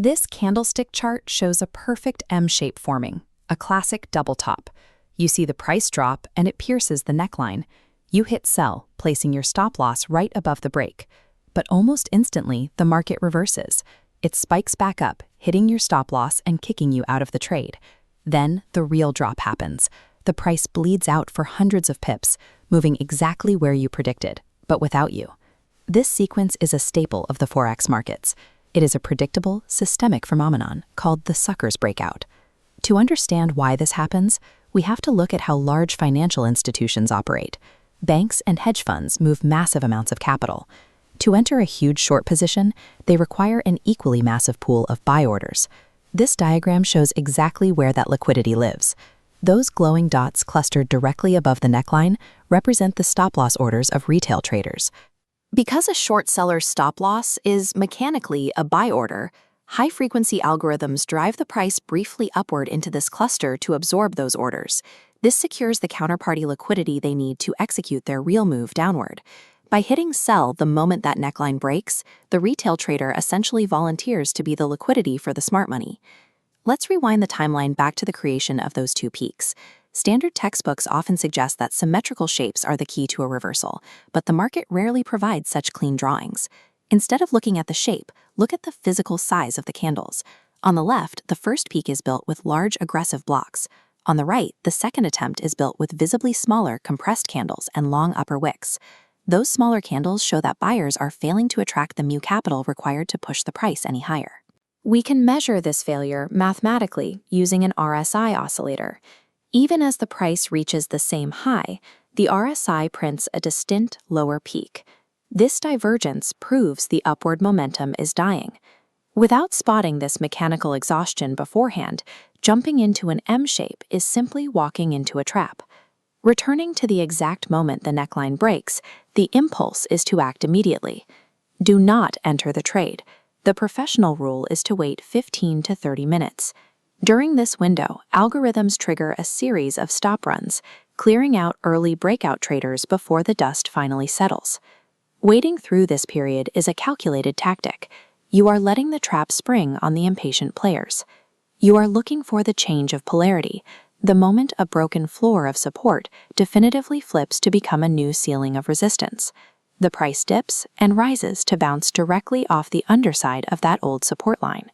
This candlestick chart shows a perfect M shape forming, a classic double top. You see the price drop and it pierces the neckline. You hit sell, placing your stop loss right above the break. But almost instantly, the market reverses. It spikes back up, hitting your stop loss and kicking you out of the trade. Then the real drop happens. The price bleeds out for hundreds of pips, moving exactly where you predicted, but without you. This sequence is a staple of the Forex markets. It is a predictable, systemic phenomenon called the sucker's breakout. To understand why this happens, we have to look at how large financial institutions operate. Banks and hedge funds move massive amounts of capital. To enter a huge short position, they require an equally massive pool of buy orders. This diagram shows exactly where that liquidity lives. Those glowing dots clustered directly above the neckline represent the stop-loss orders of retail traders. Because a short seller's stop-loss is mechanically a buy order, high-frequency algorithms drive the price briefly upward into this cluster to absorb those orders. This secures the counterparty liquidity they need to execute their real move downward. By hitting sell the moment that neckline breaks, the retail trader essentially volunteers to be the liquidity for the smart money. Let's rewind the timeline back to the creation of those two peaks. Standard textbooks often suggest that symmetrical shapes are the key to a reversal, but the market rarely provides such clean drawings. Instead of looking at the shape, look at the physical size of the candles. On the left, the first peak is built with large aggressive blocks. On the right, the second attempt is built with visibly smaller compressed candles and long upper wicks. Those smaller candles show that buyers are failing to attract the mu capital required to push the price any higher. We can measure this failure mathematically using an RSI oscillator. Even as the price reaches the same high, the RSI prints a distinct lower peak. This divergence proves the upward momentum is dying. Without spotting this mechanical exhaustion beforehand, jumping into an M shape is simply walking into a trap. Returning to the exact moment the neckline breaks, the impulse is to act immediately. Do not enter the trade. The professional rule is to wait 15 to 30 minutes. During this window, algorithms trigger a series of stop runs, clearing out early breakout traders before the dust finally settles. Waiting through this period is a calculated tactic. You are letting the trap spring on the impatient players. You are looking for the change of polarity, the moment a broken floor of support definitively flips to become a new ceiling of resistance. The price dips and rises to bounce directly off the underside of that old support line.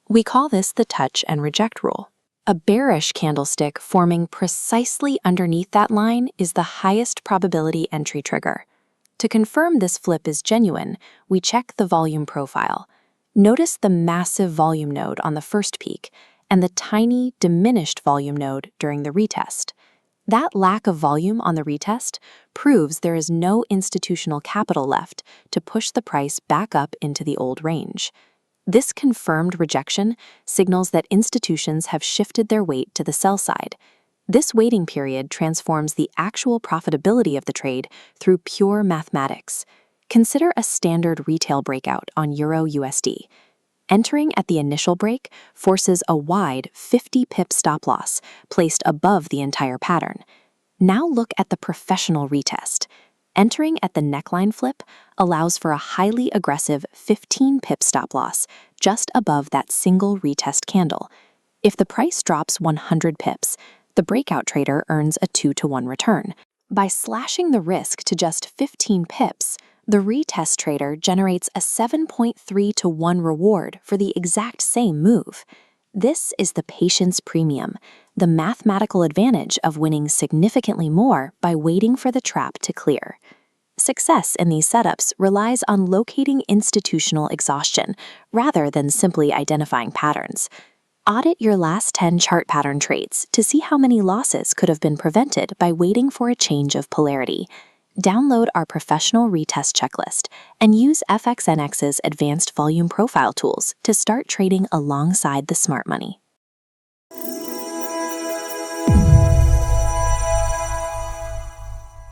We call this the touch and reject rule. A bearish candlestick forming precisely underneath that line is the highest probability entry trigger. To confirm this flip is genuine, we check the volume profile. Notice the massive volume node on the first peak and the tiny, diminished volume node during the retest. That lack of volume on the retest proves there is no institutional capital left to push the price back up into the old range. This confirmed rejection signals that institutions have shifted their weight to the sell side. This waiting period transforms the actual profitability of the trade through pure mathematics. Consider a standard retail breakout on Euro-USD. Entering at the initial break forces a wide 50 pip stop loss placed above the entire pattern. Now look at the professional retest. Entering at the neckline flip allows for a highly aggressive 15 pip stop loss just above that single retest candle. If the price drops 100 pips, the breakout trader earns a 2-to-1 return. By slashing the risk to just 15 pips, the retest trader generates a 7.3-to-1 reward for the exact same move. This is the patience premium, the mathematical advantage of winning significantly more by waiting for the trap to clear. Success in these setups relies on locating institutional exhaustion rather than simply identifying patterns. Audit your last 10 chart pattern trades to see how many losses could have been prevented by waiting for a change of polarity. Download our professional retest checklist and use FXNX's advanced volume profile tools to start trading alongside the smart money.